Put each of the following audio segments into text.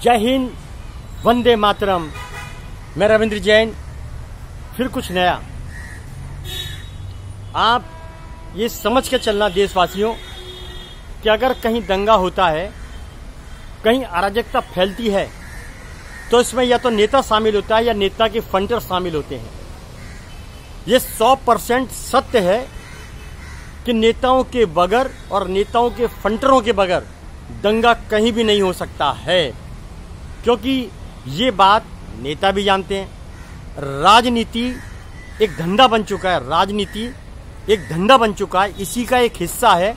जय हिंद, वंदे मातरम। मैं रविंद्र जैन, फिर कुछ नया। आप ये समझ के चलना देशवासियों कि अगर कहीं दंगा होता है, कहीं अराजकता फैलती है, तो इसमें या तो नेता शामिल होता है या नेता के फंडर शामिल होते हैं। ये 100% सत्य है कि नेताओं के बगैर और नेताओं के फंडरों के बगैर दंगा कहीं भी नहीं हो सकता है, क्योंकि ये बात नेता भी जानते हैं। राजनीति एक धंधा बन चुका है, राजनीति एक धंधा बन चुका है। इसी का एक हिस्सा है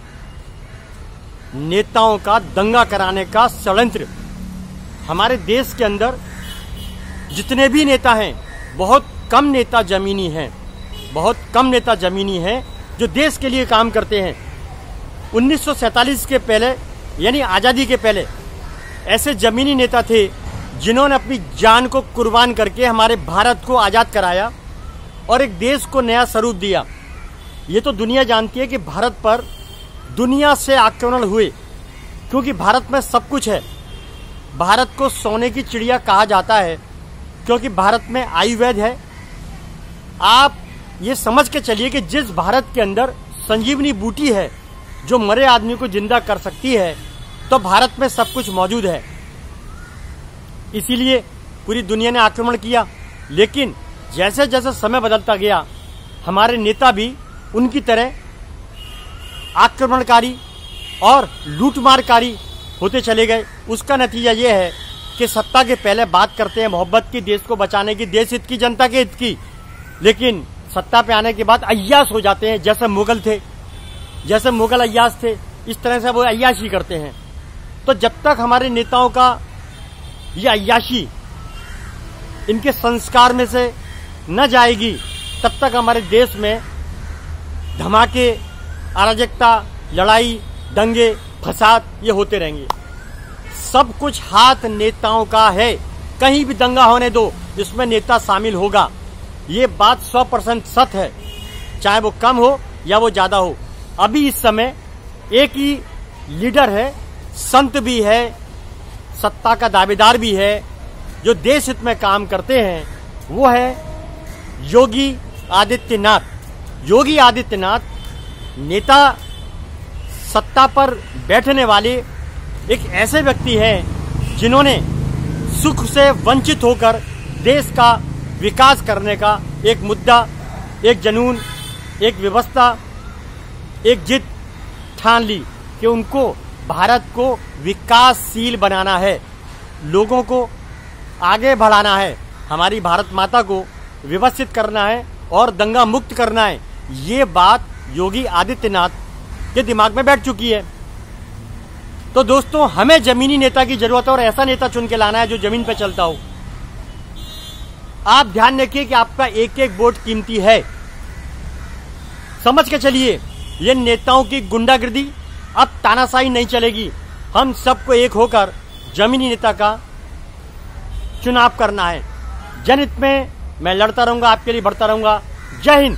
नेताओं का दंगा कराने का षड्यंत्र। हमारे देश के अंदर जितने भी नेता हैं, बहुत कम नेता जमीनी हैं, बहुत कम नेता जमीनी हैं जो देश के लिए काम करते हैं। 1947 के पहले, यानी आज़ादी के पहले, ऐसे जमीनी नेता थे जिन्होंने अपनी जान को कुर्बान करके हमारे भारत को आज़ाद कराया और एक देश को नया स्वरूप दिया। ये तो दुनिया जानती है कि भारत पर दुनिया से आक्रमण हुए, क्योंकि भारत में सब कुछ है। भारत को सोने की चिड़िया कहा जाता है क्योंकि भारत में आयुर्वेद है। आप ये समझ के चलिए कि जिस भारत के अंदर संजीवनी बूटी है जो मरे आदमी को जिंदा कर सकती है, तो भारत में सब कुछ मौजूद है। इसीलिए पूरी दुनिया ने आक्रमण किया। लेकिन जैसे जैसे समय बदलता गया, हमारे नेता भी उनकी तरह आक्रमणकारी और लूटमारकारी होते चले गए। उसका नतीजा यह है कि सत्ता के पहले बात करते हैं मोहब्बत की, देश को बचाने की, देश हित की, जनता के हित की, लेकिन सत्ता पे आने के बाद अय्याश हो जाते हैं। जैसे मुगल थे, जैसे मुगल अय्याश थे, इस तरह से वो अय्याशी करते हैं। तो जब तक हमारे नेताओं का ये अय्याशी इनके संस्कार में से न जाएगी, तब तक हमारे देश में धमाके, अराजकता, लड़ाई, दंगे, फसाद ये होते रहेंगे। सब कुछ हाथ नेताओं का है। कहीं भी दंगा होने दो, इसमें नेता शामिल होगा। ये बात 100% सत्य है, चाहे वो कम हो या वो ज्यादा हो। अभी इस समय एक ही लीडर है, संत भी है, सत्ता का दावेदार भी है, जो देश हित में काम करते हैं। वो है योगी आदित्यनाथ। योगी आदित्यनाथ नेता, सत्ता पर बैठने वाले एक ऐसे व्यक्ति हैं जिन्होंने सुख से वंचित होकर देश का विकास करने का एक मुद्दा, एक जुनून, एक व्यवस्था, एक जिद ठान ली कि उनको भारत को विकासशील बनाना है, लोगों को आगे बढ़ाना है, हमारी भारत माता को व्यवस्थित करना है और दंगा मुक्त करना है। ये बात योगी आदित्यनाथ के दिमाग में बैठ चुकी है। तो दोस्तों, हमें जमीनी नेता की जरूरत है और ऐसा नेता चुन के लाना है जो जमीन पर चलता हो। आप ध्यान रखिए कि आपका एक एक वोट कीमती है। समझ के चलिए, ये नेताओं की गुंडागर्दी अब तानाशाही नहीं चलेगी। हम सबको एक होकर जमीनी नेता का चुनाव करना है। जनहित में मैं लड़ता रहूंगा, आपके लिए बढ़ता रहूंगा। जय हिंद।